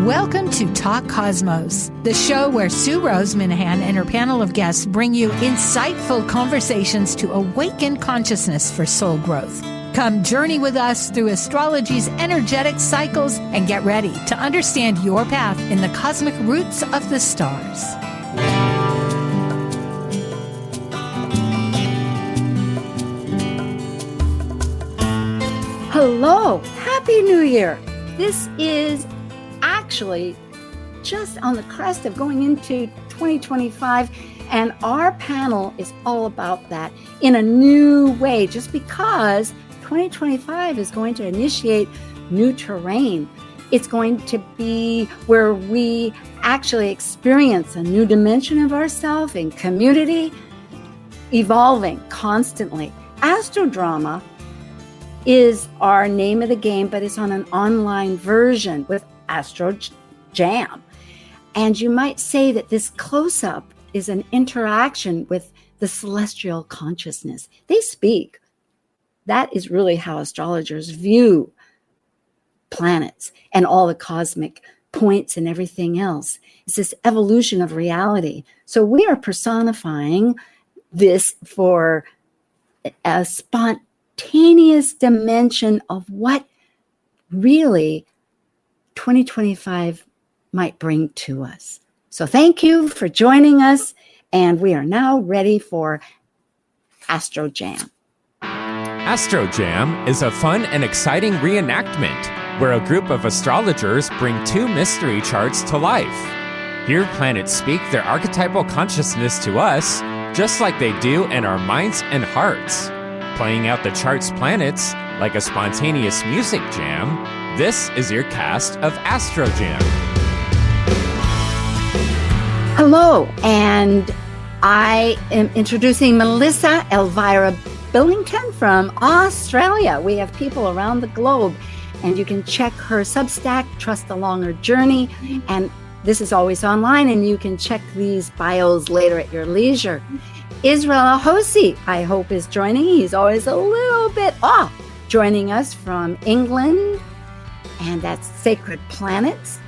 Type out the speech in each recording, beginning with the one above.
Welcome to Talk Cosmos, the show where Sue Rose Minahan and her panel of guests bring you insightful conversations to awaken consciousness for soul growth. Come journey with us through astrology's energetic cycles and get ready to understand your path in the cosmic roots of the stars. Hello, Happy New Year. This is actually just on the crest of going into 2025, and our panel is all about that in a new way, just because 2025 is going to initiate new terrain. It's going to be where we actually experience a new dimension of ourselves in community, evolving constantly. Astrodrama is our name of the game, but it's on an online version with Astro Jam. And you might say that this close-up is an interaction with the celestial consciousness. They speak. That is really how astrologers view planets and all the cosmic points and everything else. It's this evolution of reality. So we are personifying this for a spontaneous dimension of what really 2025 might bring to us. So thank you for joining us, and we are now ready for Astro Jam. Astro Jam is a fun and exciting reenactment where a group of astrologers bring two mystery charts to life. Here, planets speak their archetypal consciousness to us, just like they do in our minds and hearts. Playing out the chart's planets like a spontaneous music jam, this is your cast of Astro Jam. Hello, and I am introducing Melissa Elvira Billington from Australia. We have people around the globe, and you can check her Substack, Trust the Longer Journey, and this is always online, and you can check these bios later at your leisure. Israel Ahosi, I hope, is joining. He's always a little bit off, joining us from England, and that's Sacred Planets.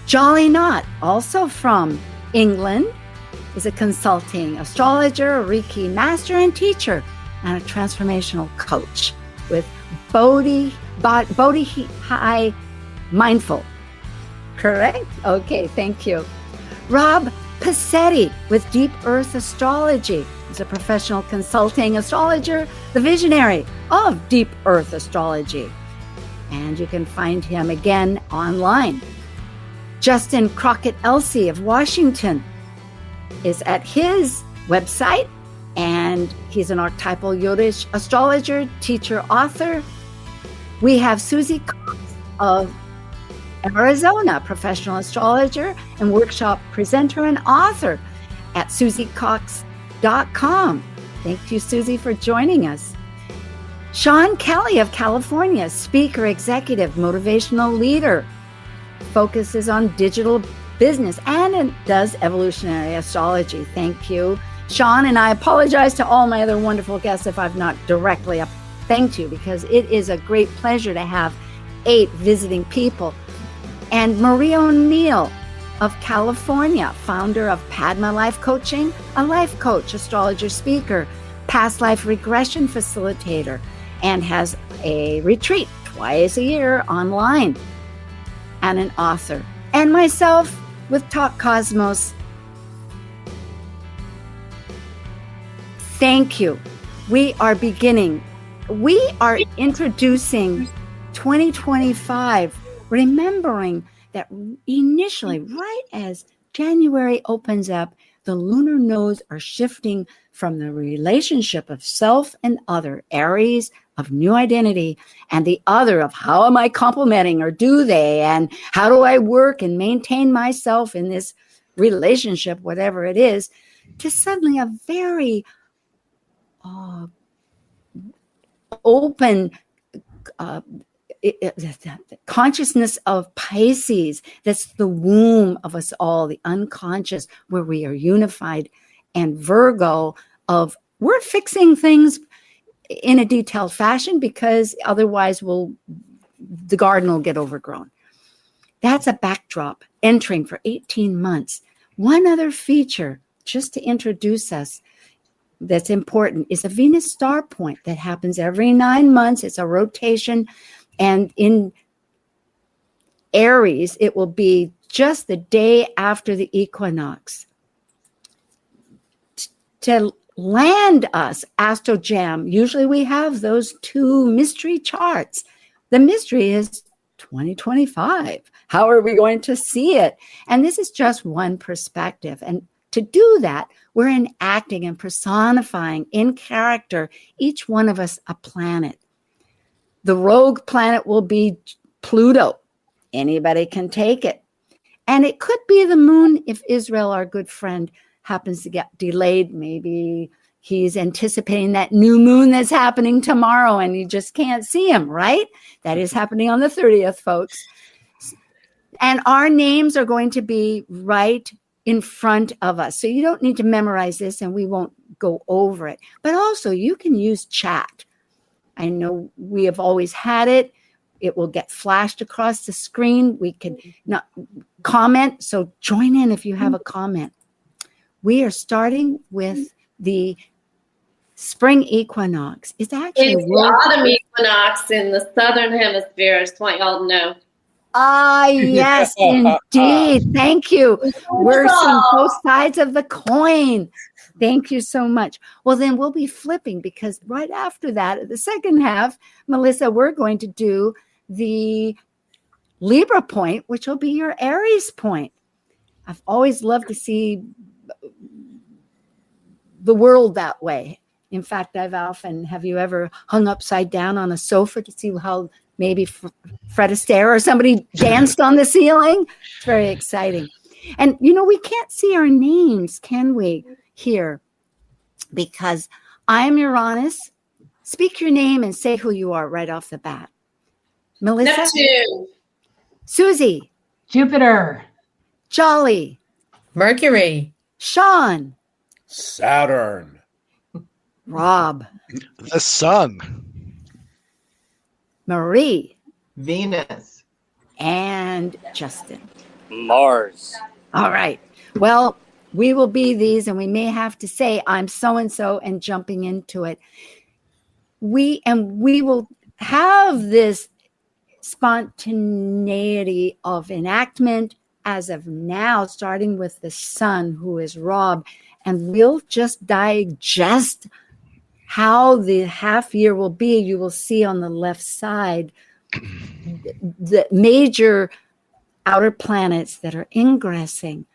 Jolly Knot, also from England, is a consulting astrologer, a Reiki master and teacher, and a transformational coach with Bodhi High Mindful. Correct? Okay, thank you. Rob Pacetti with Deep Earth Astrology. He's a professional consulting astrologer, the visionary of Deep Earth Astrology. And you can find him again online. Justin Crockett-Elsey of Washington is at his website, and he's an archetypal Yodish astrologer, teacher, author. We have Susie Cox of Arizona, professional astrologer and workshop presenter and author at susiecox.com. Thank you, Susie, for joining us. Sean Kelly of California, speaker, executive, motivational leader, focuses on digital business and does evolutionary astrology. Thank you, Sean. And I apologize to all my other wonderful guests if I've not directly thanked you, because it is a great pleasure to have 8 visiting people. And Marie O'NEILL of California, founder of Padma Life Coaching, a life coach, astrologer, speaker, past life regression facilitator, and has a retreat twice a year online, and an author. And myself with Talk Cosmos. Thank you. We are beginning. We are introducing 2025, remembering that initially, right as January opens up, the lunar nodes are shifting from the relationship of self and other, Aries of new identity, and the other of how am I complementing, or do they, and how do I work and maintain myself in this relationship, whatever it is, to suddenly a very open consciousness of Pisces. That's the womb of us all, the unconscious, where we are unified, and Virgo of we're fixing things in a detailed fashion, because otherwise the garden will get overgrown. That's a backdrop entering for 18 months. One other feature, just to introduce us, that's important is a Venus star point that happens every 9 months. It's a rotation. And in Aries, it will be just the day after the equinox. To land us, Astro Jam, usually we have those 2 mystery charts. The mystery is 2025. How are we going to see it? And this is just one perspective. And to do that, we're enacting and personifying in character, each one of us a planet. The rogue planet will be Pluto. Anybody can take it. And it could be the moon if Israel, our good friend, happens to get delayed. Maybe he's anticipating that new moon that's happening tomorrow and you just can't see him, right? That is happening on the 30th, folks. And our names are going to be right in front of us. So you don't need to memorize this and we won't go over it. But also you can use chat. I know we have always had it. It will get flashed across the screen. We can not comment. So join in if you have a comment. We are starting with the spring equinox. It's actually the autumn equinox in the southern hemisphere. I just want y'all to know. Ah, yes, indeed. Thank you. We're seeing both sides of the coin. Thank you so much. Well, then we'll be flipping because right after that, the second half, Melissa, we're going to do the Libra point, which will be your Aries point. I've always loved to see the world that way. In fact, have you ever hung upside down on a sofa to see how maybe Fred Astaire or somebody danced on the ceiling? It's very exciting. And, we can't see our names, can we, here? Because I'm Uranus. Speak your name and say who you are right off the bat. Melissa? Neptune. Susie? Jupiter. Jolly? Mercury. Sean? Saturn. Rob? The sun. Marie? Venus. And Justin? Mars. All right. Well, we will be these, and we may have to say, I'm so-and-so, and jumping into it. We will have this spontaneity of enactment as of now, starting with the sun, who is Rob, and we'll just digest how the half year will be. You will see on the left side the major outer planets that are ingressing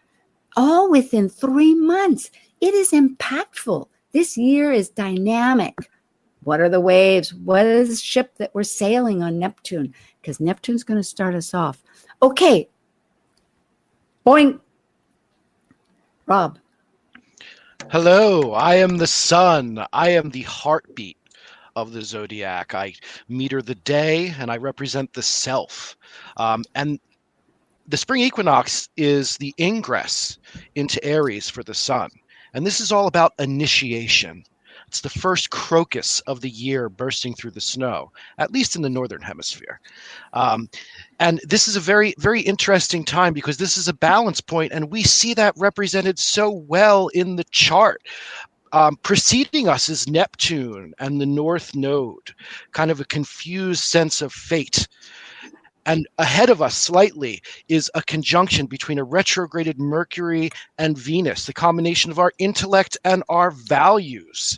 all within 3 months. It is impactful. This year is dynamic. What are the waves? What is the ship that we're sailing on Neptune? Because Neptune's going to start us off. Okay. Boing. Rob. Hello, I am the sun. I am the heartbeat of the zodiac. I meter the day and I represent the self. And the spring equinox is the ingress into Aries for the sun. And this is all about initiation. It's the first crocus of the year bursting through the snow, at least in the northern hemisphere. And this is a very, very interesting time because this is a balance point, and we see that represented so well in the chart. Preceding us is Neptune and the North Node, kind of a confused sense of fate. And ahead of us slightly is a conjunction between a retrograded Mercury and Venus, the combination of our intellect and our values.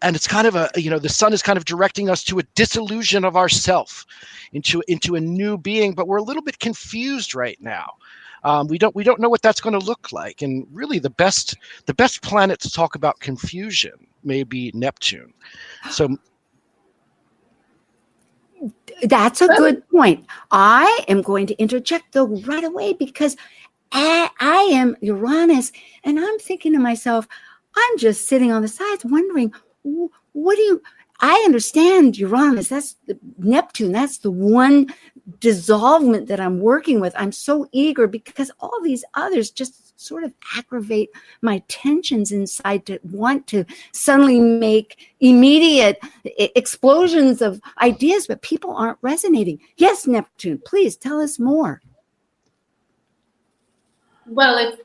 And it's kind of the sun is kind of directing us to a disillusion of ourself, into a new being, but we're a little bit confused right now. We don't know what that's going to look like. And really the best planet to talk about confusion may be Neptune. So that's a good point. I am going to interject though right away because I am Uranus and I'm thinking to myself, I'm just sitting on the sides wondering, I understand Uranus, that's the Neptune, that's the one dissolvement that I'm working with. I'm so eager because all these others just sort of aggravate my tensions inside to want to suddenly make immediate explosions of ideas, but people aren't resonating. Yes, Neptune, please tell us more. Well, it's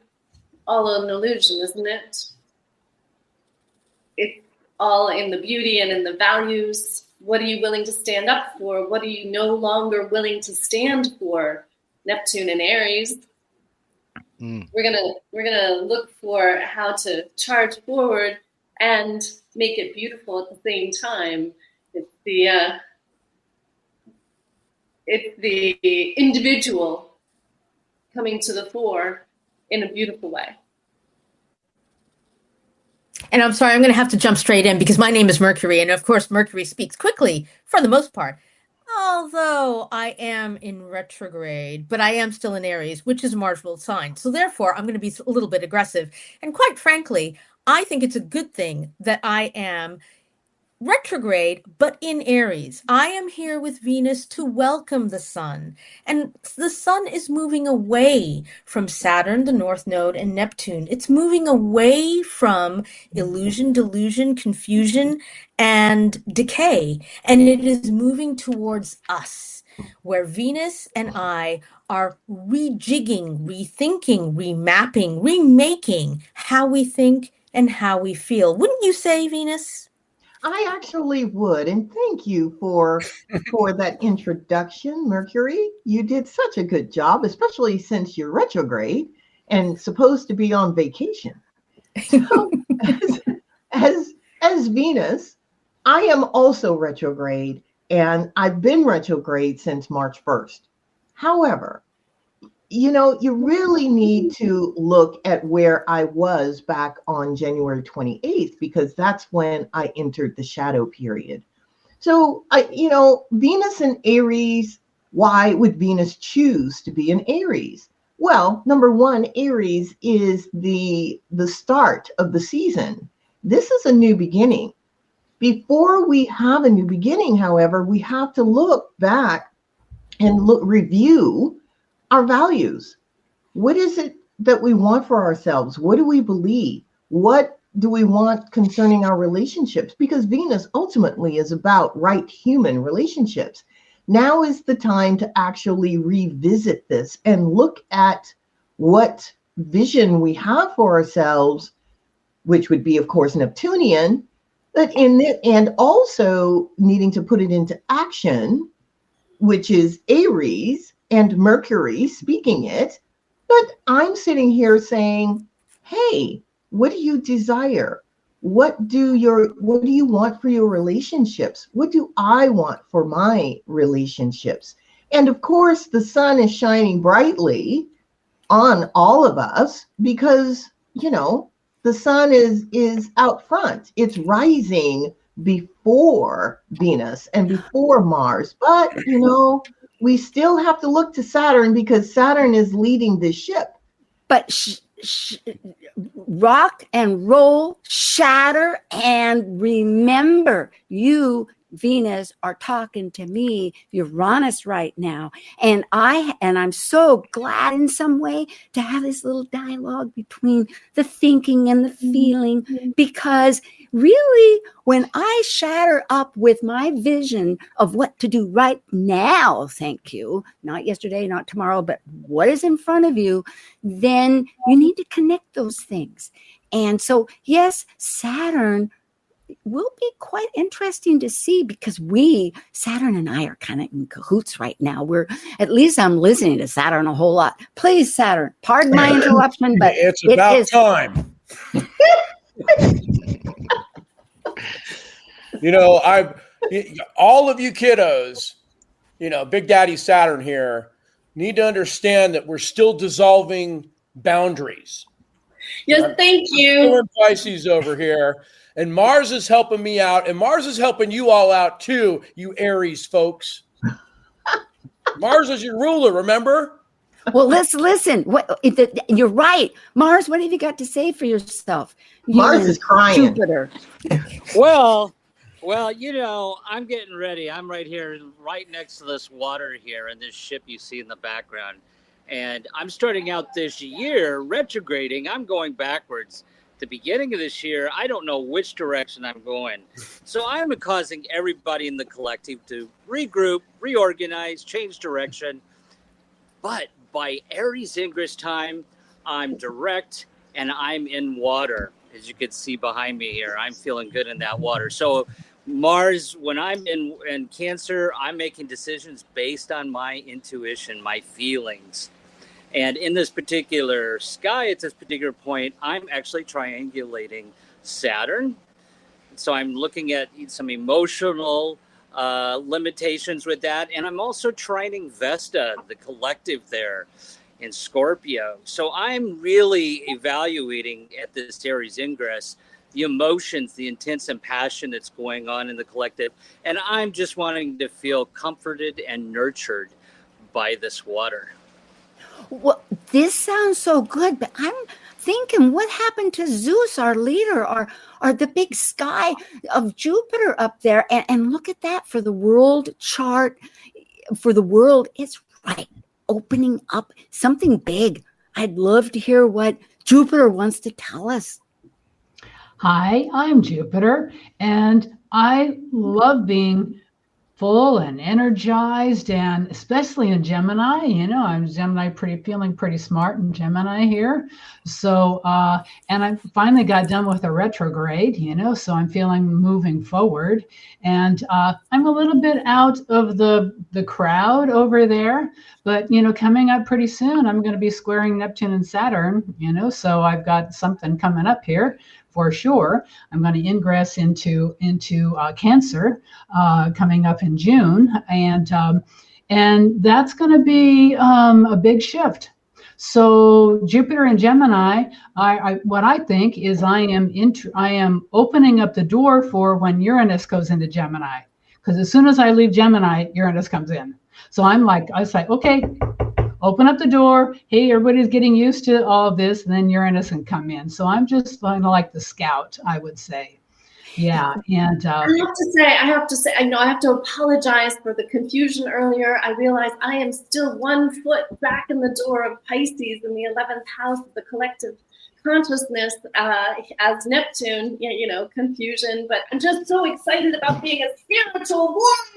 all an illusion, isn't it? It's all in the beauty and in the values. What are you willing to stand up for? What are you no longer willing to stand for? Neptune and Aries. We're gonna look for how to charge forward and make it beautiful at the same time. It's the individual coming to the fore in a beautiful way. And I'm sorry, I'm going to have to jump straight in because my name is Mercury. And of course, Mercury speaks quickly for the most part. Although I am in retrograde, but I am still in Aries, which is a Mars ruled sign. So therefore, I'm going to be a little bit aggressive. And quite frankly, I think it's a good thing that I am retrograde, but in Aries. I am here with Venus to welcome the sun. And the sun is moving away from Saturn, the North Node, and Neptune. It's moving away from illusion, delusion, confusion, and decay. And it is moving towards us, where Venus and I are rejigging, rethinking, remapping, remaking how we think and how we feel. Wouldn't you say, Venus? I actually would, and thank you for that introduction, Mercury. You did such a good job, especially since you're retrograde and supposed to be on vacation. So, as Venus, I am also retrograde, and I've been retrograde since March 1st. However, you really need to look at where I was back on January 28th, because that's when I entered the shadow period. So, Venus in Aries, why would Venus choose to be in Aries? Well, number one, Aries is the start of the season. This is a new beginning. Before we have a new beginning, however, we have to look back and review our values. What is it that we want for ourselves? What do we believe? What do we want concerning our relationships? Because Venus ultimately is about right human relationships. Now is the time to actually revisit this and look at what vision we have for ourselves, which would be, of course, Neptunian, but and also needing to put it into action, which is Aries, and Mercury speaking it. But I'm sitting here saying, hey, what do you desire? What do you want for your relationships? What do I want for my relationships? And of course, the sun is shining brightly on all of us because, the sun is out front. It's rising before Venus and before Mars. But, we still have to look to Saturn because Saturn is leading the ship. But rock and roll, shatter, and remember, you, Venus, are talking to me, Uranus, right now. And I'm so glad in some way to have this little dialogue between the thinking and the feeling, because really, when I shatter up with my vision of what to do right now, thank you, not yesterday, not tomorrow, but what is in front of you, then you need to connect those things. And so, yes, Saturn will be quite interesting to see because Saturn and I are kind of in cahoots right now. At least I'm listening to Saturn a whole lot. Please, Saturn, pardon my interruption, but it's about time. All of you kiddos, Big Daddy Saturn here, need to understand that we're still dissolving boundaries. Yes, thank you. I'm Pisces over here, and Mars is helping me out, and Mars is helping you all out too, you Aries folks. Mars is your ruler, remember? Well, let's listen. You're right. Mars, what have you got to say for yourself? Mars is crying. Jupiter. Well, I'm getting ready. I'm right here, right next to this water here and this ship you see in the background. And I'm starting out this year retrograding. I'm going backwards. The beginning of this year, I don't know which direction I'm going. So I'm causing everybody in the collective to regroup, reorganize, change direction. But by Aries Ingress time, I'm direct, and I'm in water. As you can see behind me here, I'm feeling good in that water. So Mars, when I'm in Cancer, I'm making decisions based on my intuition, my feelings. And in this particular sky, at this particular point, I'm actually triangulating Saturn. So I'm looking at some emotional limitations with that. And I'm also trining Vesta, the collective there in Scorpio. So I'm really evaluating at this Aries ingress the emotions, the intense and passion that's going on in the collective. And I'm just wanting to feel comforted and nurtured by this water. Well, this sounds so good, but I'm thinking, what happened to Zeus, our leader, or the big sky of Jupiter up there? And look at that for the world chart. For the world, it's right, opening up something big. I'd love to hear what Jupiter wants to tell us. Hi, I'm Jupiter, and I love being full and energized, and especially in Gemini. I'm Gemini, feeling pretty smart in Gemini here. So, and I finally got done with a retrograde, so I'm feeling moving forward. And I'm a little bit out of the crowd over there, but, coming up pretty soon, I'm going to be squaring Neptune and Saturn, so I've got something coming up here. For sure, I'm going to ingress into Cancer coming up in June, and that's going to be a big shift. So Jupiter and Gemini, what I think is I am opening up the door for when Uranus goes into Gemini, because as soon as I leave Gemini, Uranus comes in. So I say, okay, open up the door. Hey, everybody's getting used to all of this, and then Uranus can come in. So I'm just kind of like the scout, I would say. Yeah, and I have to say, I know I have to apologize for the confusion earlier. I realize I am still 1 foot back in the door of Pisces in the 11th house of the collective consciousness as Neptune, confusion. But I'm just so excited about being a spiritual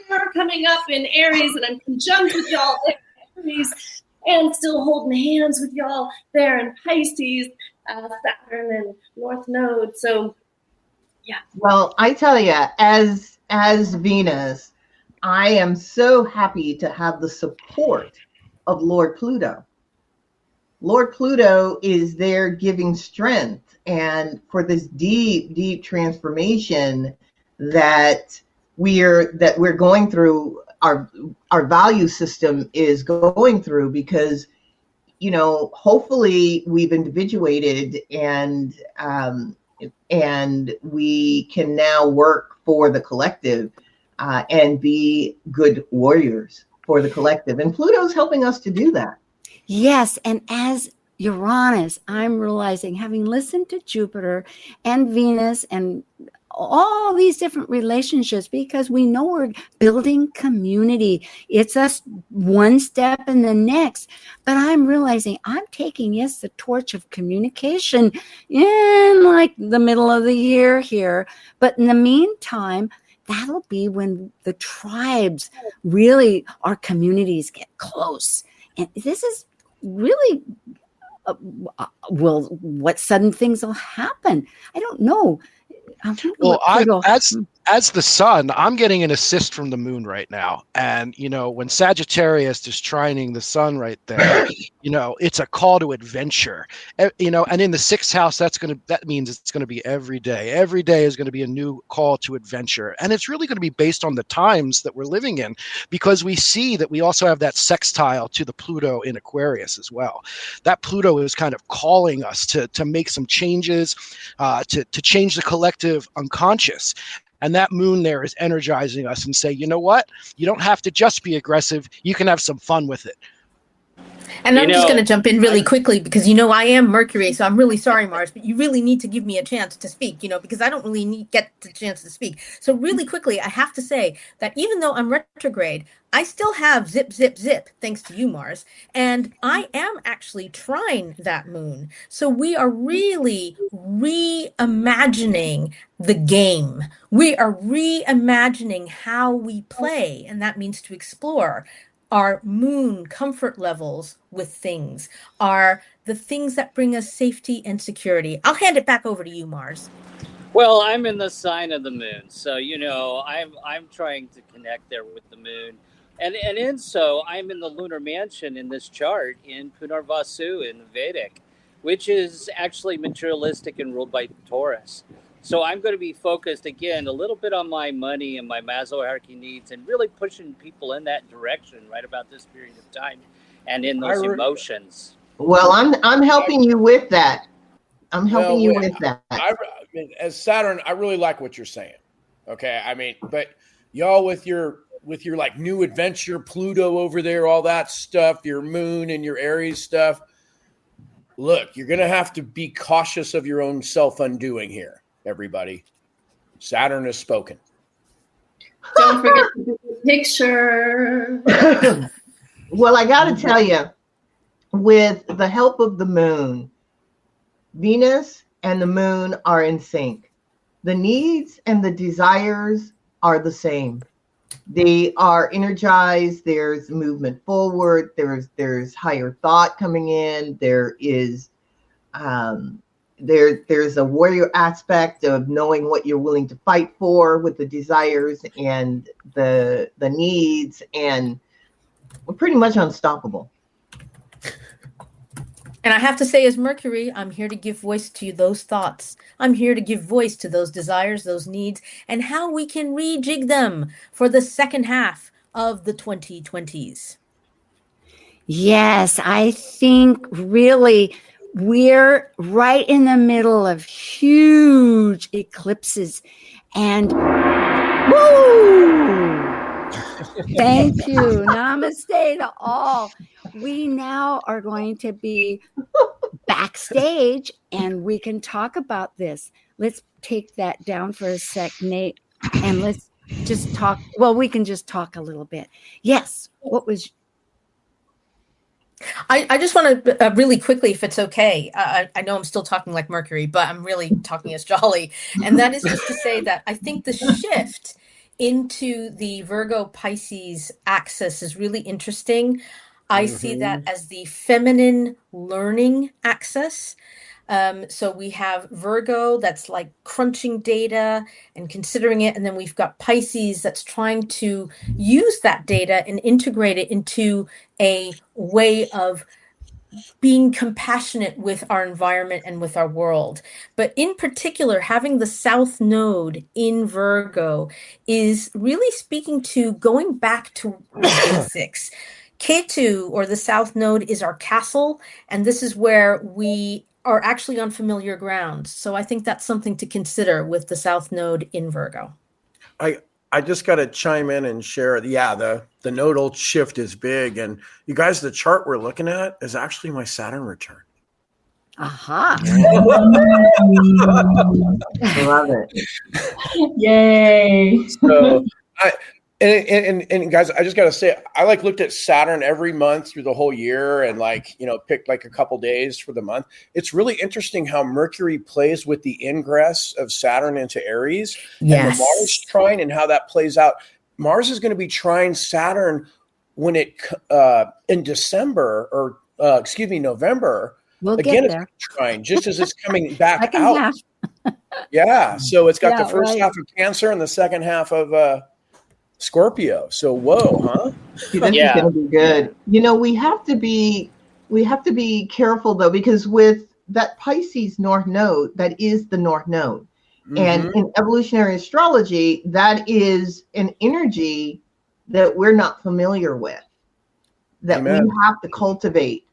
warrior coming up in Aries, and I'm conjunct with y'all there in Aries. And still holding hands with y'all there in Pisces, Saturn and North Node. So, yeah. Well, I tell you, as Venus, I am so happy to have the support of Lord Pluto. Lord Pluto is there giving strength, and for this deep, deep transformation that we're going through. Our value system is going through, because hopefully we've individuated and we can now work for the collective and be good warriors for the collective, and Pluto's helping us to do that. Yes, and as Uranus, I'm realizing, having listened to Jupiter and Venus and all these different relationships, because we know we're building community. It's us one step in the next. But I'm realizing I'm taking, the torch of communication in like the middle of the year here. But in the meantime, that'll be when the tribes really, our communities get close. And this is really, what sudden things will happen? I don't know. Well, as the sun, I'm getting an assist from the moon right now. And, when Sagittarius is trining the sun right there, it's a call to adventure, and in the 6th house, that means it's going to be every day. Every day is going to be a new call to adventure. And it's really going to be based on the times that we're living in, because we see that we also have that sextile to the Pluto in Aquarius as well. That Pluto is kind of calling us to make some changes, to change the collective unconscious. And that moon there is energizing us and say, you know what? You don't have to just be aggressive. You can have some fun with it. And I'm just going to jump in really quickly because, I am Mercury, so I'm really sorry, Mars, but you really need to give me a chance to speak, because I don't really get the chance to speak. So really quickly, I have to say that even though I'm retrograde, I still have zip, zip, zip, thanks to you, Mars. And I am actually trying that moon. So we are really reimagining the game. We are reimagining how we play, and that means to explore our moon comfort levels with things, are the things that bring us safety and security. I'll hand it back over to you, Mars. Well, I'm in the sign of the moon, so I'm trying to connect there with the moon, and in so I'm in the lunar mansion in this chart in Punarvasu in the Vedic, which is actually materialistic and ruled by Taurus. So I'm going to be focused again a little bit on my money and my Maslow hierarchy needs, and really pushing people in that direction right about this period of time, and in those emotions. Well, I'm helping you with that. I'm helping you with that. I mean, as Saturn, I really like what you're saying. Okay, I mean, but y'all with your like new adventure, Pluto over there, all that stuff, your moon and your Aries stuff. Look, you're gonna have to be cautious of your own self-undoing here, everybody. Saturn has spoken. Don't forget to do the picture. Well, I got to tell you, with the help of the moon, Venus and the moon are in sync. The needs and the desires are the same. They are energized. There's movement forward. There's higher thought coming in. There is there's a warrior aspect of knowing what you're willing to fight for with the desires and the needs, and we're pretty much unstoppable. And I have to say, as Mercury, I'm here to give voice to those thoughts. I'm here to give voice to those desires, those needs, and how we can rejig them for the second half of the 2020s. Yes, I think really we're right in the middle of huge eclipses. And woo! Thank you. Namaste to all. We now are going to be backstage and we can talk about this. Let's take that down for a sec, Nate, and let's just talk. Well, we can just talk a little bit. Yes. What was... I just want to really quickly, if it's okay, I know I'm still talking like Mercury, but I'm really talking as Jolly. And that is just to say that I think the shift into the Virgo Pisces axis is really interesting. I see that as the feminine learning axis. So we have Virgo that's like crunching data and considering it. And then we've got Pisces that's trying to use that data and integrate it into a way of being compassionate with our environment and with our world. But in particular, having the South Node in Virgo is really speaking to going back to basics. Ketu, or the South Node, is our castle, and this is where we are actually on familiar ground. So I think that's something to consider with the South Node in Virgo. I just got to chime in and share. Yeah, the nodal shift is big. And you guys, the chart we're looking at is actually my Saturn return. Aha. Love it. Yay. So and guys, I just got to say, I looked at Saturn every month through the whole year and picked a couple days for the month. It's really interesting how Mercury plays with the ingress of Saturn into Aries and the Mars trine and how that plays out. Mars is going to be trine Saturn when it in December or November. We'll again, get there. It's trine just as it's coming back out. Yeah. So it's got the first half of Cancer and the second half of Scorpio. So whoa, huh? This is gonna be good. We have to be careful though, because with that Pisces North Node, that is the North Node. And in evolutionary astrology, that is an energy that we're not familiar with, that we have to cultivate.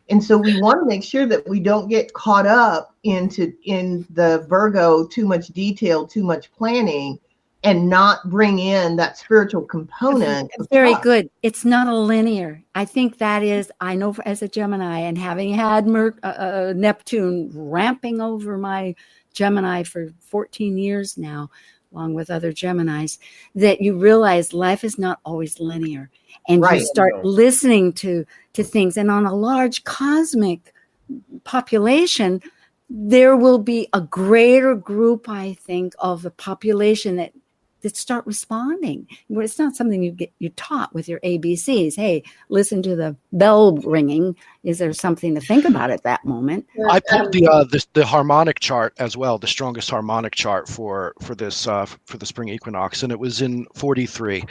And so we want to make sure that we don't get caught up in the Virgo, too much detail, too much planning, and not bring in that spiritual component. Very good. It's not a linear. I think that is, I know as a Gemini, and having had Neptune ramping over my Gemini for 14 years now, along with other Geminis, that you realize life is not always linear. And you start listening to things. And on a large cosmic population, there will be a greater group, I think, of the population that that start responding. Where it's not something you're taught with your ABCs. Hey, listen to the bell ringing. Is there something to think about at that moment? I pulled the harmonic chart as well, the strongest harmonic chart for the spring equinox, and it was in 43,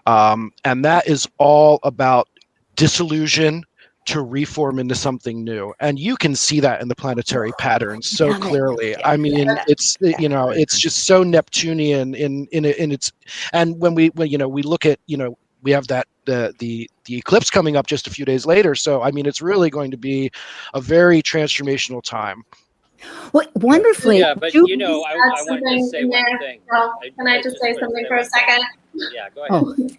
and that is all about disillusion to reform into something new, and you can see that in the planetary patterns so clearly. I mean, it's just so Neptunian in its. And when we look at, we have that the eclipse coming up just a few days later, so I mean, it's really going to be a very transformational time. Well, wonderfully. Yeah, but I wanted to say one thing. Can I just say something for a second? Yeah, go ahead.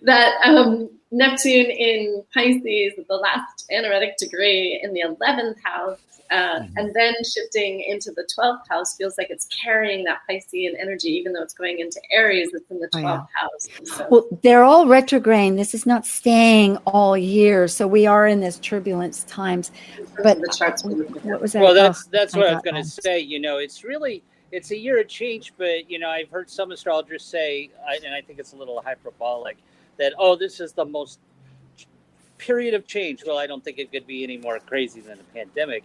That Neptune in Pisces, the last anaretic degree in the 11th house, and then shifting into the 12th house, feels like it's carrying that Piscean energy, even though it's going into Aries, it's in the 12th house. So. Well, they're all retrograde. This is not staying all year, so we are in this turbulence times. But the charts. What was that? Well, that's what I was going to say. It's a year of change, but I've heard some astrologers say, and I think it's a little hyperbolic, that this is the most period of change. Well, I don't think it could be any more crazy than a pandemic,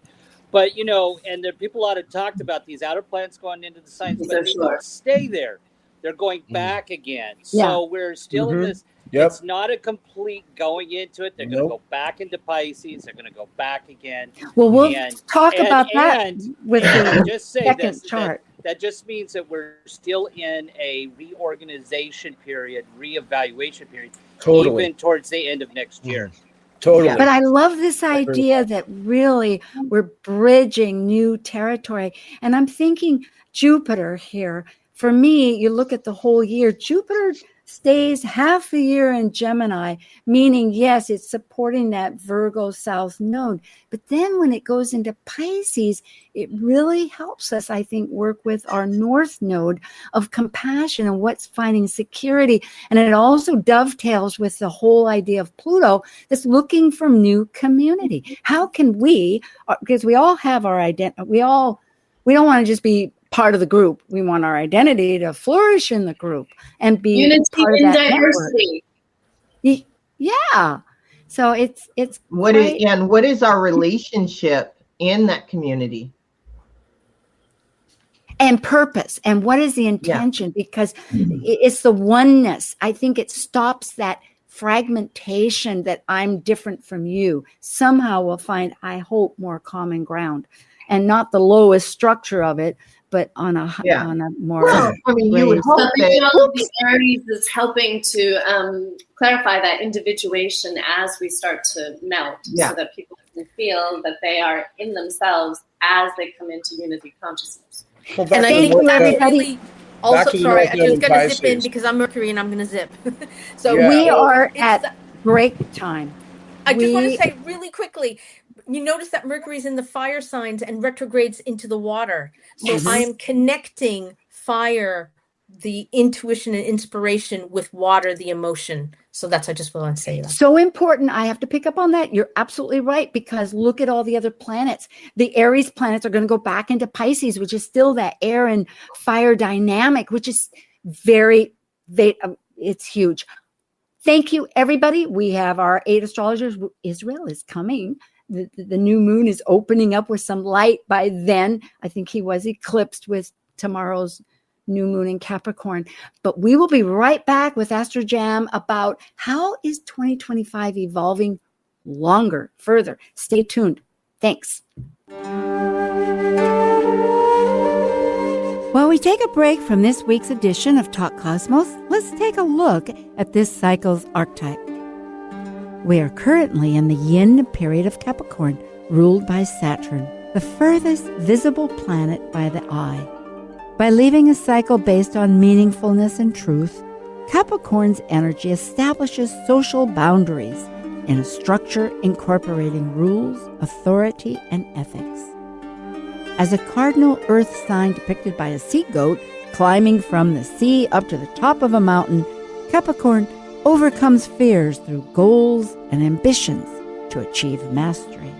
but and there people ought to talk about these outer planets going into the signs, but they don't stay there. They're going back again. So we're still in this. Yep. It's not a complete going into it. They're going to go back into Pisces. They're going to go back again. Well, we'll talk about that with the just say second chart. That just means that we're still in a reorganization period, reevaluation period, even towards the end of next year. Totally. But I love this idea that really we're bridging new territory. And I'm thinking Jupiter here. For me, you look at the whole year, Jupiter stays half a year in Gemini, meaning, yes, it's supporting that Virgo South node. But then when it goes into Pisces, it really helps us, I think, work with our North node of compassion and what's finding security. And it also dovetails with the whole idea of Pluto that's looking for new community. How can we, because we all have our identity, we don't want to just be part of the group. We want our identity to flourish in the group and be unity part in of that diversity. Network. Yeah. So it's what is our relationship in that community? And purpose. And what is the intention? Because it's the oneness. I think it stops that fragmentation that I'm different from you. Somehow we'll find, I hope, more common ground. And not the lowest structure of it, but on a more. Well, I mean, you would hope that the Aries is helping to clarify that individuation as we start to melt, so that people can feel that they are in themselves as they come into unity consciousness. Well, and I think that's really also, sorry, I was going to zip in because I'm Mercury and I'm going to zip. So we are at break time. I just want to say really quickly, you notice that Mercury's in the fire signs and retrogrades into the water. So I am connecting fire, the intuition and inspiration, with water, the emotion. So that's, I just want to say that. So important. I have to pick up on that. You're absolutely right, because look at all the other planets. The Aries planets are going to go back into Pisces, which is still that air and fire dynamic, which is it's huge. Thank you, everybody. We have our 8 astrologers. Israel is coming. The new moon is opening up with some light by then. I think he was eclipsed with tomorrow's new moon in Capricorn. But we will be right back with Astro Jam about how is 2025 evolving further. Stay tuned. Thanks. While we take a break from this week's edition of Talk Cosmos, let's take a look at this cycle's archetype. We are currently in the yin period of Capricorn, ruled by Saturn, the furthest visible planet by the eye. By leaving a cycle based on meaningfulness and truth, Capricorn's energy establishes social boundaries in a structure incorporating rules, authority, and ethics. As a cardinal earth sign depicted by a sea goat climbing from the sea up to the top of a mountain, Capricorn overcomes fears through goals and ambitions to achieve mastery.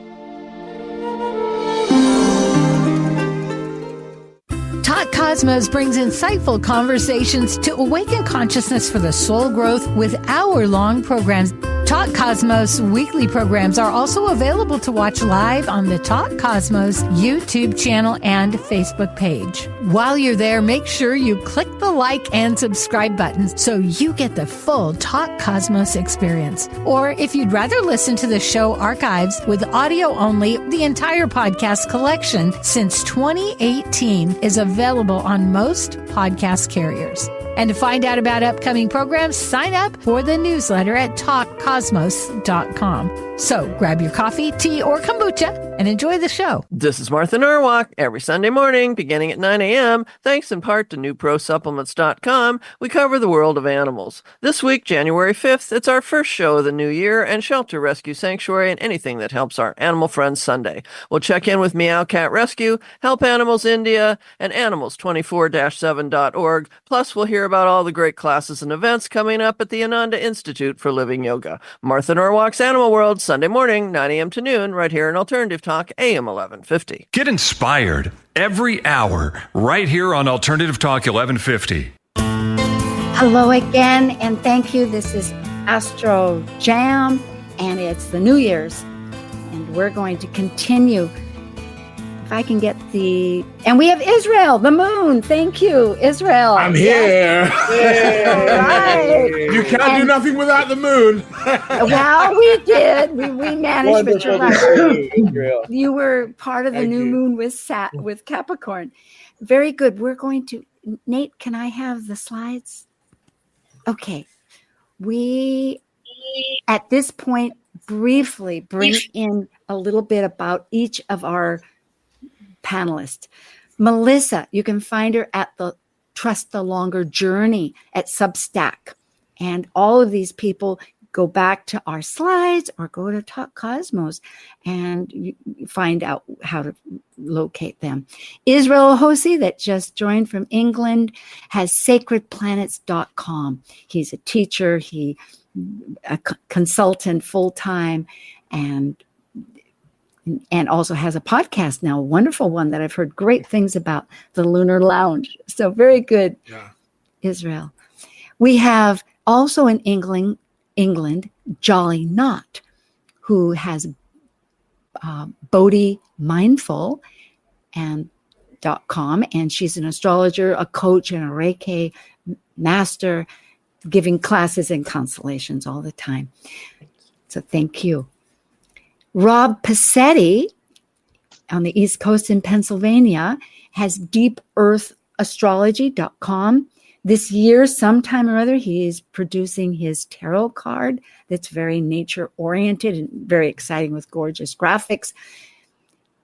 Talk Cosmos brings insightful conversations to awaken consciousness for the soul growth with hour-long programs. Talk Cosmos weekly programs are also available to watch live on the Talk Cosmos YouTube channel and Facebook page. While you're there, make sure you click the like and subscribe buttons so you get the full Talk Cosmos experience. Or if you'd rather listen to the show archives with audio only, the entire podcast collection since 2018 is available on most podcast carriers. And to find out about upcoming programs, sign up for the newsletter at talkcosmos.com. So grab your coffee, tea, or kombucha and enjoy the show. This is Martha Norwalk. Every Sunday morning, beginning at 9 a.m., thanks in part to newprosupplements.com, we cover the world of animals. This week, January 5th, it's our first show of the new year and Shelter Rescue Sanctuary and anything that helps our animal friends Sunday. We'll check in with Meow Cat Rescue, Help Animals India, and Animals24-7.org. Plus, we'll hear about all the great classes and events coming up at the Ananda Institute for Living Yoga. Martha Norwalk's Animal World, Sunday morning, 9 a.m. to noon, right here in Alternative Talk, AM 1150. Get inspired every hour right here on Alternative Talk 1150. Hello again, and thank you. This is Astro Jam, and it's the New Year's, and we're going to continue. If I can get and we have Israel, the moon. Thank you, Israel. I'm here. Yes. All right. You can't do nothing without the moon. Well, we did. We managed, but you're right. Israel. You were part of the new moon with Capricorn. Very good. We're going to, Nate, can I have the slides? Okay. We, at this point, briefly bring in a little bit about each of our panelists. Melissa, you can find her at the Trust the Longer Journey at Substack. And all of these people go back to our slides or go to Talk Cosmos and you find out how to locate them. Israel Hosi, that just joined from England, has sacredplanets.com. He's a teacher, a consultant full-time, and also has a podcast now, a wonderful one that I've heard great things about, the Lunar Lounge. So very good, Israel. We have also in England, Jolly Knot, who has Bodhi Mindful and .com, and she's an astrologer, a coach, and a Reiki master, giving classes and constellations all the time. So thank you. Rob Pacetti on the East Coast in Pennsylvania has Deep Earth Astrology.com. This year, sometime or other, he is producing his tarot card that's very nature-oriented and very exciting with gorgeous graphics.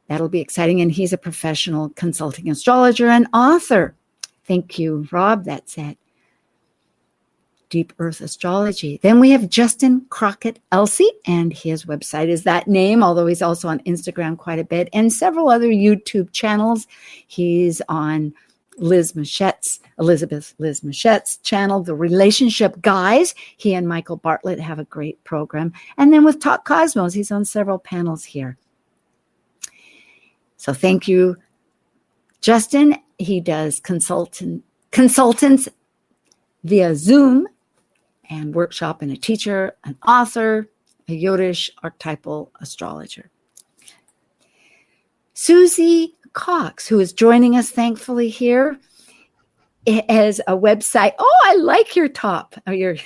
That'll be exciting. And he's a professional consulting astrologer and author. Thank you, Rob. That's it. Deep Earth Astrology. Then we have Justin Crockett Elsie, and his website is that name, although he's also on Instagram quite a bit, and several other YouTube channels. He's on Elizabeth Liz Machette's channel, The Relationship Guys. He and Michael Bartlett have a great program. And then with Talk Cosmos, he's on several panels here. So thank you, Justin. He does consultants via Zoom, and workshop, and a teacher, an author, a Yodish archetypal astrologer. Susie Cox, who is joining us thankfully here, has a website. Oh, I like your top, your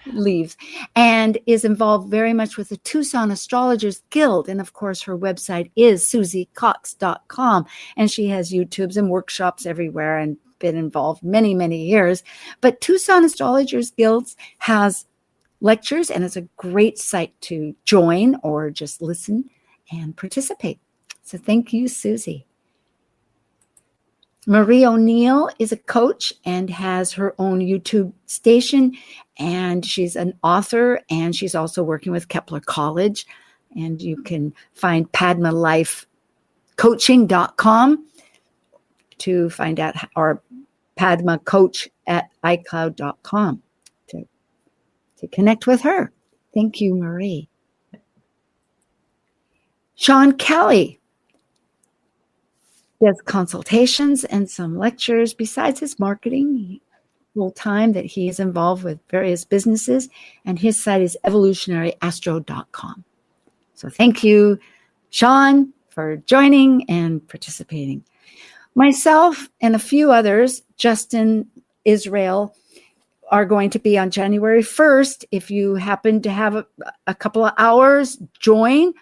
leaves, and is involved very much with the Tucson Astrologers Guild. And of course, her website is susiecox.com, and she has YouTubes and workshops everywhere and been involved many, many years. But Tucson Astrologers Guilds has lectures, and it's a great site to join or just listen and participate. So thank you, Susie. Marie O'Neill is a coach and has her own YouTube station, and she's an author, and she's also working with Kepler College. And you can find Padma Life Coaching.com to find out, or Padma Coach at iCloud.com to connect with her. Thank you, Marie. Sean Kelly does consultations and some lectures besides his marketing full time that he is involved with various businesses, and his site is evolutionaryastro.com. So thank you, Sean, for joining and participating. Myself and a few others, Justin, Israel, are going to be on January 1st. If you happen to have a couple of hours, join.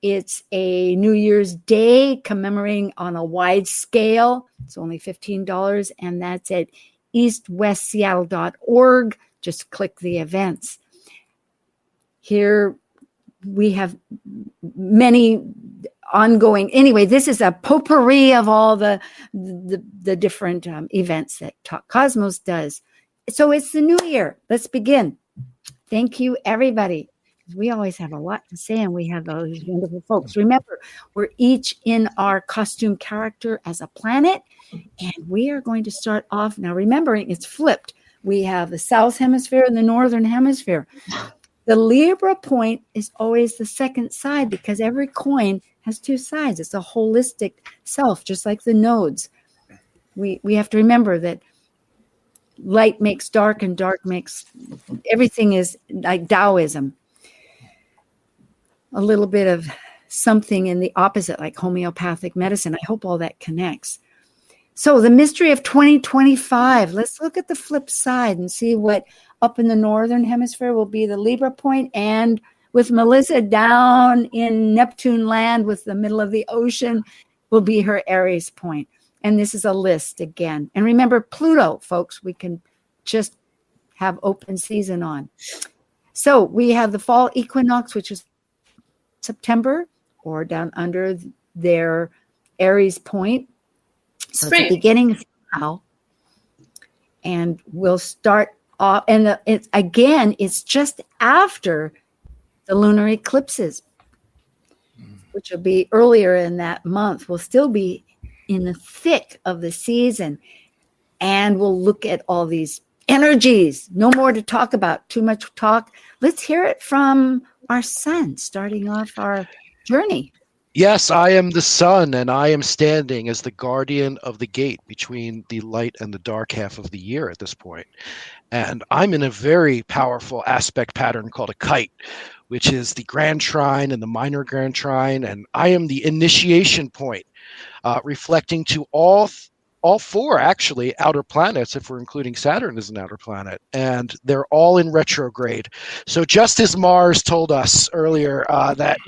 It's a New Year's Day commemorating on a wide scale. It's only $15, and that's at eastwestseattle.org. Just click the events. Here we have many ongoing. Anyway, this is a potpourri of all the different events that Talk Cosmos does. So it's the new year. Let's begin. Thank you, everybody. We always have a lot to say, and we have all these wonderful folks. Remember, we're each in our costume character as a planet, and we are going to start off now. Remembering it's flipped. We have the South Hemisphere and the Northern Hemisphere. The Libra point is always the second side because every coin has two sides. It's a holistic self, just like the nodes. We have to remember that light makes dark and dark makes everything is like Taoism. A little bit of something in the opposite, like homeopathic medicine. I hope all that connects. So the mystery of 2025, let's look at the flip side and see what up in the Northern Hemisphere will be the Libra point, and with Melissa down in Neptune land with the middle of the ocean will be her Aries point. And this is a list again. And remember Pluto, folks, we can just have open season on. So we have the fall equinox, which is September, or down under their Aries point. So it's the beginning now. And we'll start off, and it's just after the lunar eclipses, which will be earlier in that month. We'll still be in the thick of the season, and we'll look at all these energies. No more to talk about, too much talk. Let's hear it from our sun, starting off our journey. Yes, I am the sun, and I am standing as the guardian of the gate between the light and the dark half of the year at this point. And I'm in a very powerful aspect pattern called a kite, which is the grand trine and the minor grand trine. And I am the initiation point, reflecting to all four, actually, outer planets, if we're including Saturn as an outer planet, and they're all in retrograde. So just as Mars told us earlier that,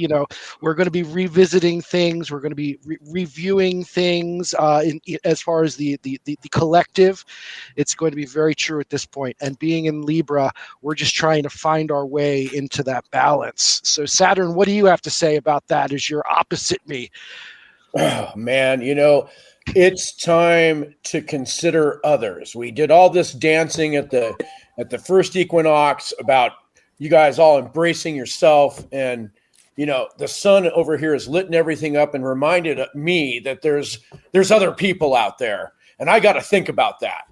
we're going to be revisiting things, we're going to be reviewing things as far as the collective, it's going to be very true at this point. And being in Libra, we're just trying to find our way into that balance. So Saturn, what do you have to say about that as you're opposite me? Oh, man, it's time to consider others. We did all this dancing at the first equinox about you guys all embracing yourself, and the sun over here has lit everything up and reminded me that there's other people out there, and I got to think about that.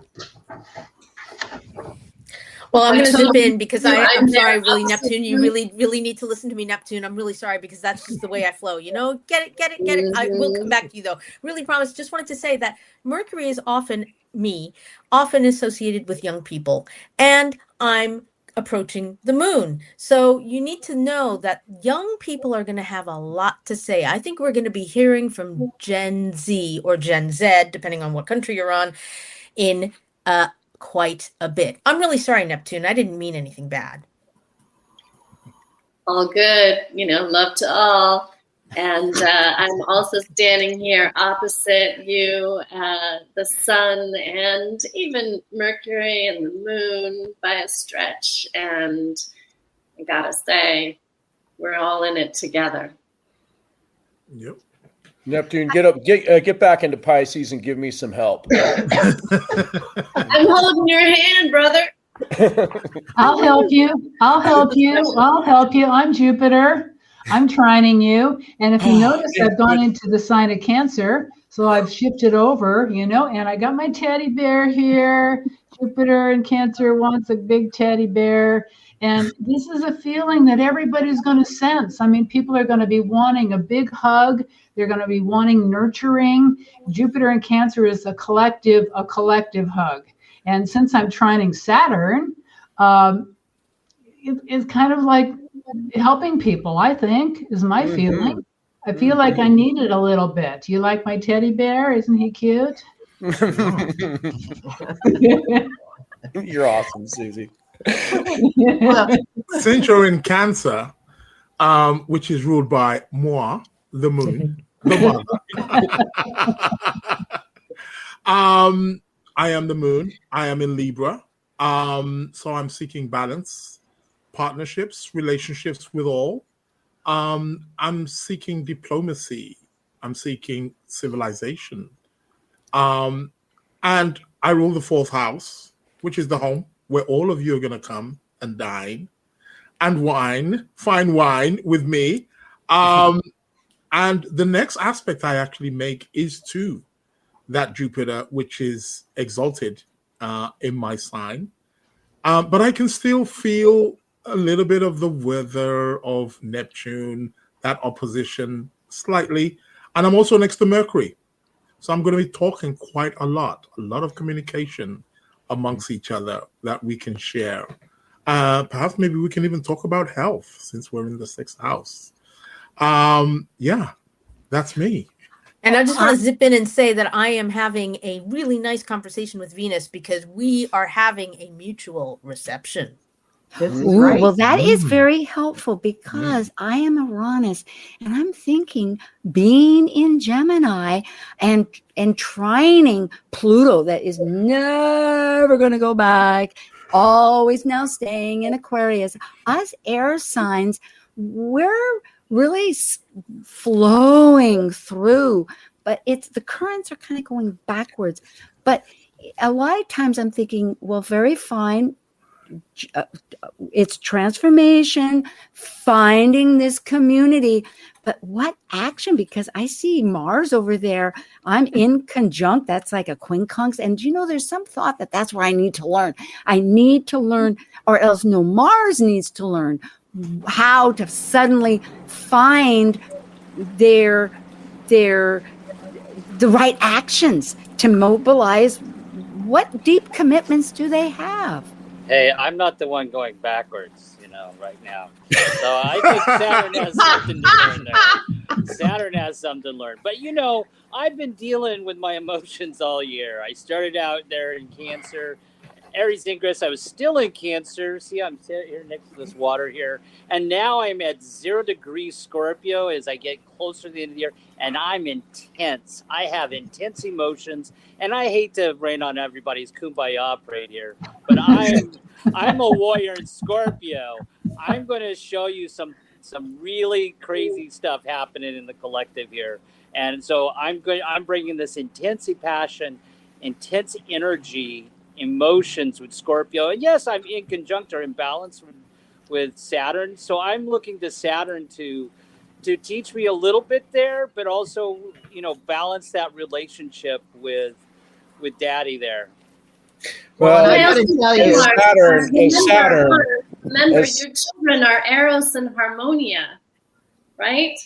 Well, I'm going to zip in because I'm sorry, really, Neptune. You really need to listen to me, Neptune. I'm really sorry because that's just the way I flow. Get it. I will come back to you, though. Really promise. Just wanted to say that Mercury is often associated with young people. And I'm approaching the moon. So you need to know that young people are going to have a lot to say. I think we're going to be hearing from Gen Z or Gen Z, depending on what country you're on, in quite a bit. I'm really sorry, Neptune. I didn't mean anything bad. All good. Love to all. And I'm also standing here opposite you, the sun and even Mercury and the moon by a stretch. And I gotta say, we're all in it together. Yep. Neptune, get back into Pisces and give me some help. I'm holding your hand, brother. I'll help you. I'm Jupiter. I'm trining you. And if you notice, I've gone into the sign of Cancer. So I've shifted over, and I got my teddy bear here. Jupiter and Cancer wants a big teddy bear. And this is a feeling that everybody's going to sense. I mean, people are going to be wanting a big hug. They're going to be wanting nurturing. Jupiter in Cancer is a collective hug. And since I'm trining Saturn, it's kind of like helping people, I think, is my feeling. I feel like I need it a little bit. You like my teddy bear? Isn't he cute? You're awesome, Susie. Well, since you're in Cancer, which is ruled by moi, the moon, the mother. I am the moon. I am in Libra. So I'm seeking balance, partnerships, relationships with all. I'm seeking diplomacy. I'm seeking civilization. And I rule the 4th house, which is the home where all of you are going to come and dine and fine wine with me. And the next aspect I actually make is to that Jupiter, which is exalted in my sign. But I can still feel a little bit of the weather of Neptune, that opposition slightly. And I'm also next to Mercury. So I'm going to be talking quite a lot of communication amongst each other that we can share. Perhaps maybe we can even talk about health since we're in the 6th house. Yeah, that's me. And I just want to zip in and say that I am having a really nice conversation with Venus because we are having a mutual reception. This is right. Well, that is very helpful because I am Uranus and I'm thinking being in Gemini and trining Pluto that is never going to go back, always now staying in Aquarius. Us air signs, we're really flowing through, but the currents are kind of going backwards. But a lot of times I'm thinking, well, very fine. It's transformation, finding this community, but what action? Because I see Mars over there. I'm in conjunct. That's like a quincunx. And there's some thought that that's where I need to learn. I need to learn, or else Mars needs to learn how to suddenly find the right actions to mobilize. What deep commitments do they have? Hey, I'm not the one going backwards, right now. So I think Saturn has something to learn there. Saturn has something to learn. But, I've been dealing with my emotions all year. I started out there in Cancer. Aries Ingress, I was still in Cancer. See, I'm here next to this water here. And now I'm at 0 degrees Scorpio as I get closer to the end of the year. And I'm intense. I have intense emotions. And I hate to rain on everybody's kumbaya parade here. But I'm a warrior in Scorpio. I'm going to show you some really crazy stuff happening in the collective here. And so I'm bringing this intense passion, intense energy, emotions with Scorpio. And yes, I'm in conjunct or in balance with Saturn. So I'm looking to Saturn to teach me a little bit there, but also, balance that relationship with Daddy there. Well, I also tell you, Saturn. Remember, your children are Eros and Harmonia, right?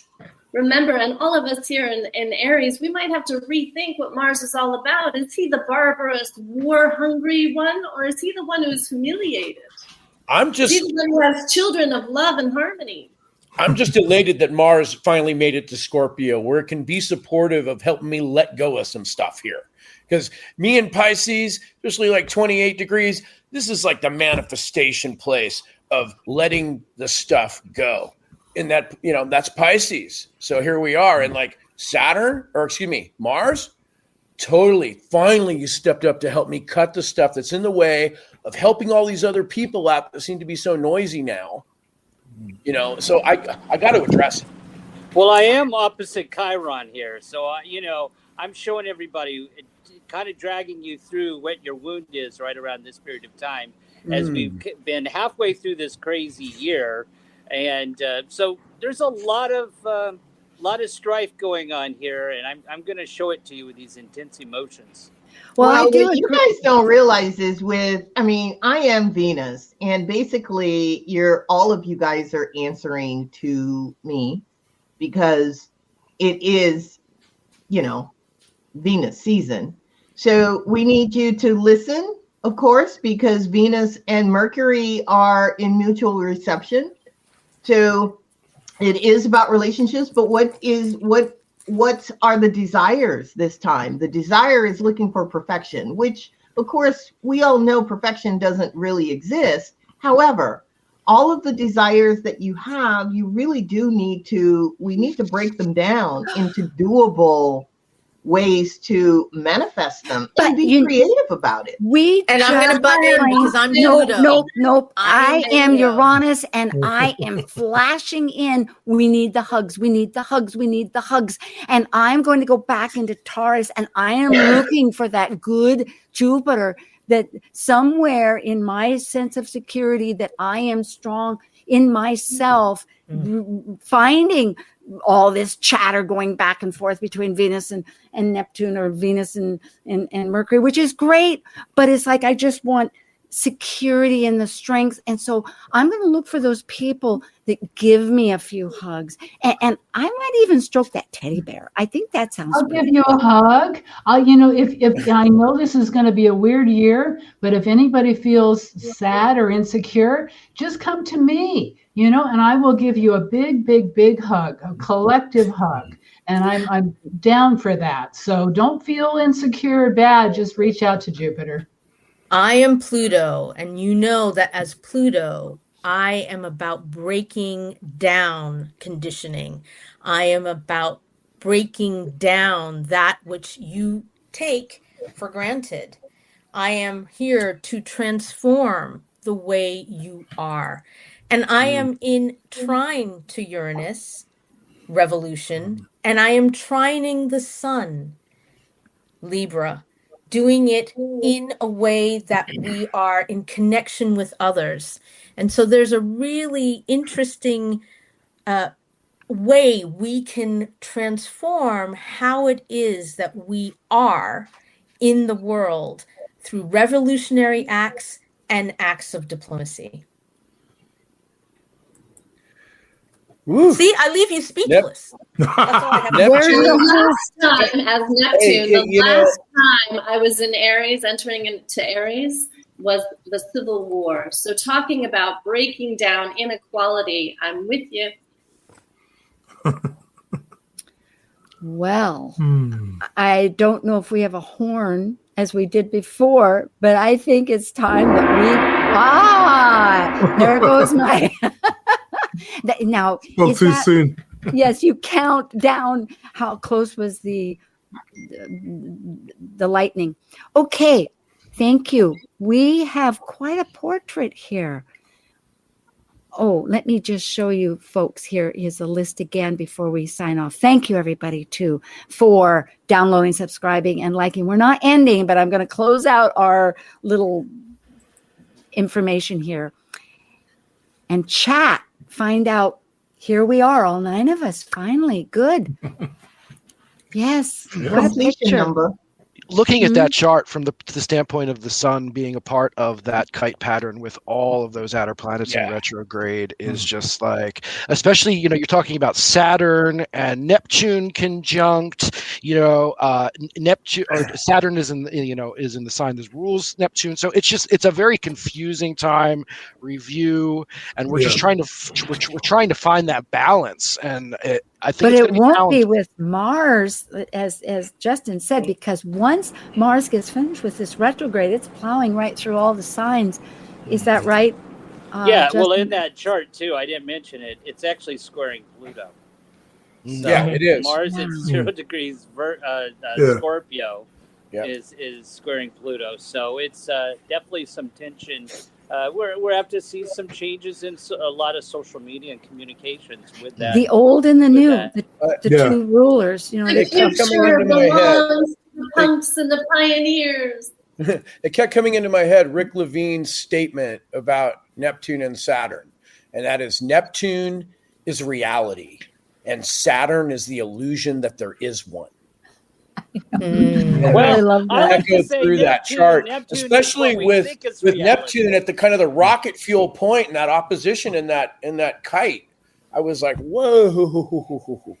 Remember, and all of us here in Aries, we might have to rethink what Mars is all about. Is he the barbarous, war-hungry one, or is he the one who's humiliated? Is he the one who has children of love and harmony? I'm just elated that Mars finally made it to Scorpio, where it can be supportive of helping me let go of some stuff here. Because me and Pisces, especially like 28 degrees, this is like the manifestation place of letting the stuff go. And that, that's Pisces. So here we are. And like Mars, totally, finally you stepped up to help me cut the stuff that's in the way of helping all these other people out that seem to be so noisy now. So I got to address it. Well, I am opposite Chiron here. So, I'm showing everybody, kind of dragging you through what your wound is right around this period of time as we've been halfway through this crazy year. And so there's a lot of strife going on here, and I'm going to show it to you with these intense emotions. Well, I do what you guys don't realize is I am Venus, and basically all of you guys are answering to me because it is, Venus season. So we need you to listen, of course, because Venus and Mercury are in mutual reception. So it is about relationships, but what are the desires this time? The desire is looking for perfection, which of course we all know perfection doesn't really exist. However, all of the desires that you have, you really do we need to break them down into doable ways to manifest them and be creative about it. I'm going to butt in because I'm Pluto. Nope. I am Uranus, and I am flashing in. We need the hugs. We need the hugs. We need the hugs. And I'm going to go back into Taurus, and I am looking for that good Jupiter, that somewhere in my sense of security, that I am strong in myself, finding all this chatter going back and forth between Venus and Neptune, or Venus and Mercury, which is great. But it's like, I just want security and the strength. And so I'm going to look for those people that give me a few hugs. And I might even stroke that teddy bear. I think that sounds I'll give you a hug. If I know this is going to be a weird year, but if anybody feels sad or insecure, just come to me, and I will give you a big, big, big hug, a collective hug. And I'm down for that. So don't feel insecure or bad. Just reach out to Jupiter. I am Pluto, and you know that as Pluto, I am about breaking down conditioning. I am about breaking down that which you take for granted. I am here to transform the way you are. And I am in trine to Uranus, revolution, and I am trining the sun, Libra, doing it in a way that we are in connection with others. And so there's a really interesting way we can transform how it is that we are in the world through revolutionary acts and acts of diplomacy. Woo. See, I leave you speechless. That's all I have to Neptune, as Neptune, the last time I was in Aries, entering into Aries, was the Civil War. So talking about breaking down inequality, I'm with you. Well, I don't know if we have a horn as we did before, but I think it's time that there goes my... Now, spoke too soon. Yes, you count down how close was the lightning. Okay, thank you. We have quite a portrait here. Oh, let me just show you folks. Here is the list again before we sign off. Thank you, everybody, too, for downloading, subscribing, and liking. We're not ending, but I'm going to close out our little information here. And chat, find out. Here we are, all 9 of us, finally. Good. Yes. What a picture. Number. Looking at that chart from the standpoint of the sun being a part of that kite pattern with all of those outer planets in retrograde is just like, especially, you're talking about Saturn and Neptune conjunct, Neptune or Saturn is in the sign that rules Neptune. So it's a very confusing time review, and we're just trying to find that balance. And I think it won't be with Mars, as Justin said, because once Mars gets finished with this retrograde, it's plowing right through all the signs. Is that right? Yeah, Justin? well, in that chart, too, I didn't mention it, it's actually squaring Pluto. So it is. Mars at 0 degrees Scorpio is squaring Pluto. So it's definitely some tension. We're have to see some changes in a lot of social media and communications with that. The old and the new, the two rulers. It kept coming into my head. The punks and the pioneers. It kept coming into my head, Rick Levine's statement about Neptune and Saturn. And that is, Neptune is reality, and Saturn is the illusion that there is one. I Well, really love I that. like Go to say through that Neptune- chart, Neptune is especially what we with think is with reality. Neptune at the kind of the rocket fuel point and that opposition in that kite. I was like, whoa.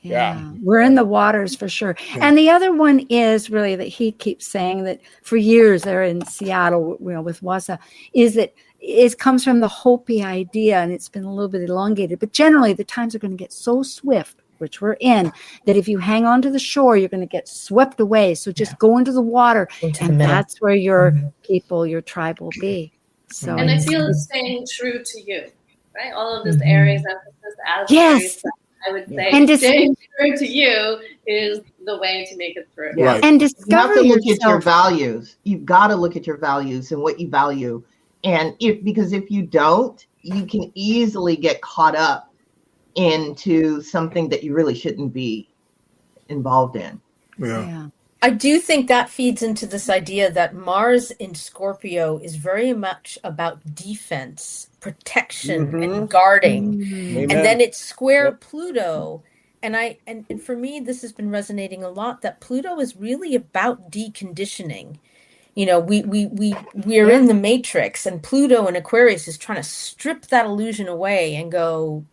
Yeah. We're in the waters for sure. And the other one is really that he keeps saying that for years there in Seattle, with Rosa, is that it comes from the Hopi idea, and it's been a little bit elongated. But generally, the times are going to get so swift, which we're in, that if you hang on to the shore, you're going to get swept away. So just go into the water, and that's where your people, your tribe will be. So, and I feel it's staying true to you, right? All of this Aries emphasis as yes. I would say And staying true to you is the way to make it through. Yeah. Right. And You have discover to look at your yourself. values. You've got to look at your values and what you value. And because if you don't, you can easily get caught up into something that you really shouldn't be involved in. Yeah. I do think that feeds into this idea that Mars in Scorpio is very much about defense, protection, and guarding. Amen. And then it's square Yep. Pluto. And for me, this has been resonating a lot, that Pluto is really about deconditioning. We're in the matrix, and Pluto in Aquarius is trying to strip that illusion away and go,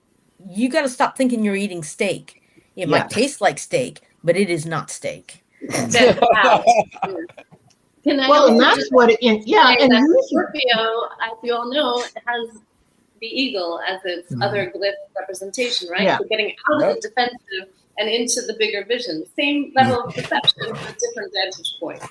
you got to stop thinking you're eating steak. It might taste like steak, but it is not steak. Can I Well, and also that's just what it is. Yeah. say And that usually, Scorpio, as you all know, has the eagle as its other glyph representation, right? Yeah. So getting out of the defensive and into the bigger vision. Same level of perception, but different vantage point.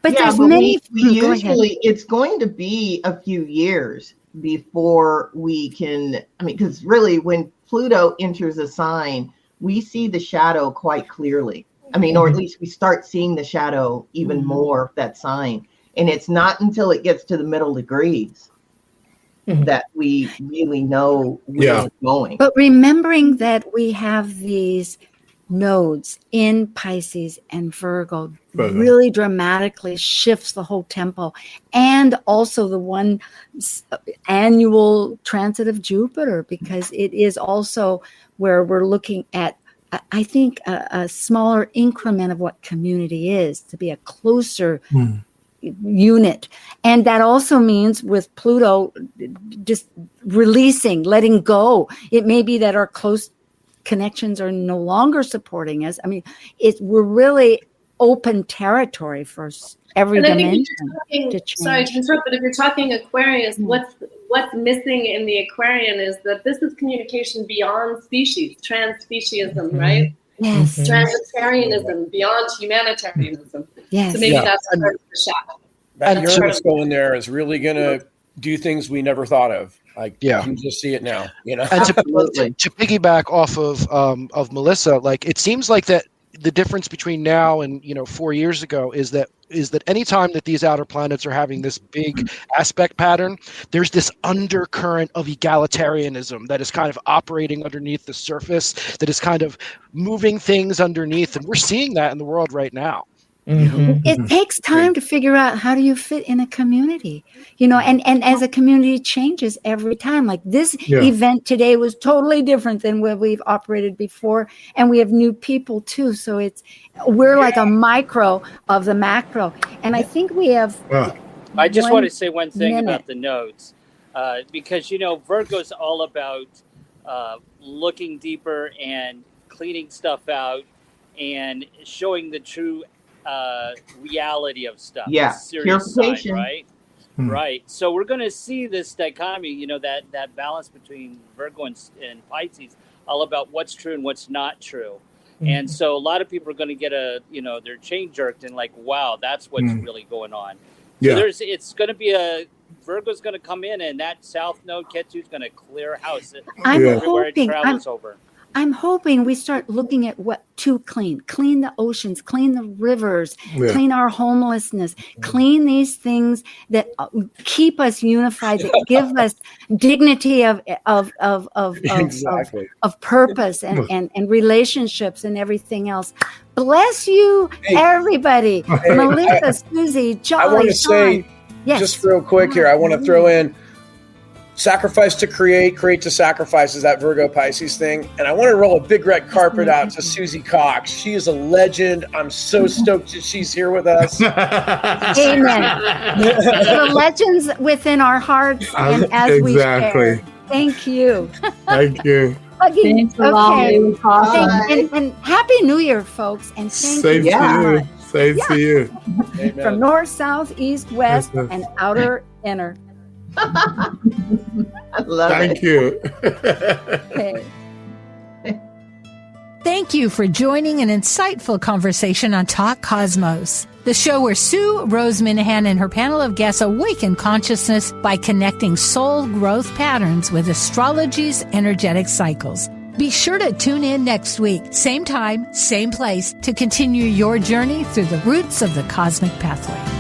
But there's many. we usually, it's going to be a few years before we can, because really when Pluto enters a sign, we see the shadow quite clearly. Or at least we start seeing the shadow even more of that sign. And it's not until it gets to the middle degrees that we really know where it's going. But remembering that we have these nodes in Pisces and Virgo really dramatically shifts the whole tempo. And also the one annual transit of Jupiter, because it is also where we're looking at, I think, a smaller increment of what community is, to be a closer unit. And that also means with Pluto just releasing, letting go. It may be that our close connections are no longer supporting us. We're really open territory for every dimension to change. Sorry to interrupt, but if you're talking Aquarius, what's missing in the Aquarian is that this is communication beyond species, transspeciesm, right? Yes. Transitarianism, beyond humanitarianism. Yes. So maybe that's part of the shadow. That Uranus going there is really going to do things we never thought of. You can just see it now. And to piggyback off of Melissa, it seems like that the difference between now and 4 years ago is that anytime that these outer planets are having this big aspect pattern, there's this undercurrent of egalitarianism that is kind of operating underneath the surface, that is kind of moving things underneath, and we're seeing that in the world right now. It takes time to figure out how do you fit in a community, and as a community changes every time. Like this event today was totally different than where we've operated before, and we have new people too. So we're like a micro of the macro, and I think we have. I just want to say one thing about the nodes, because Virgo's all about looking deeper and cleaning stuff out and showing the true reality of stuff. Yeah, serious sign, purification. right? Right. So we're going to see this dichotomy, that balance between Virgo and Pisces, all about what's true and what's not true. And so a lot of people are going to get their chain jerked and wow, that's what's really going on. So it's going to be Virgo's going to come in, and that South Node Ketu's going to clear house everywhere it travels over. I'm hoping we start looking at what to clean the oceans, clean the rivers, clean our homelessness, clean these things that keep us unified, that give us dignity of purpose and relationships and everything else. Bless you, everybody. Melissa, Susie, Jolly, I want to say, just real quick here, I want to throw in, sacrifice to create, create to sacrifice is that Virgo Pisces thing. And I want to roll a big red carpet out to Susie Cox. She is a legend. I'm so stoked that she's here with us. Amen. The legends within our hearts and as we share. Thank you. Thank you. Hugging. Thanks a lot. And Happy New Year, folks. And thank you so much. Same to you. Amen. From north, south, east, west, and outer, inner. I love Thank you. Okay. Thank you for joining an insightful conversation on Talk Cosmos, the show where Sue Rose Minahan and her panel of guests awaken consciousness by connecting soul growth patterns with astrology's energetic cycles. Be sure to tune in next week, same time, same place, to continue your journey through the roots of the cosmic pathway.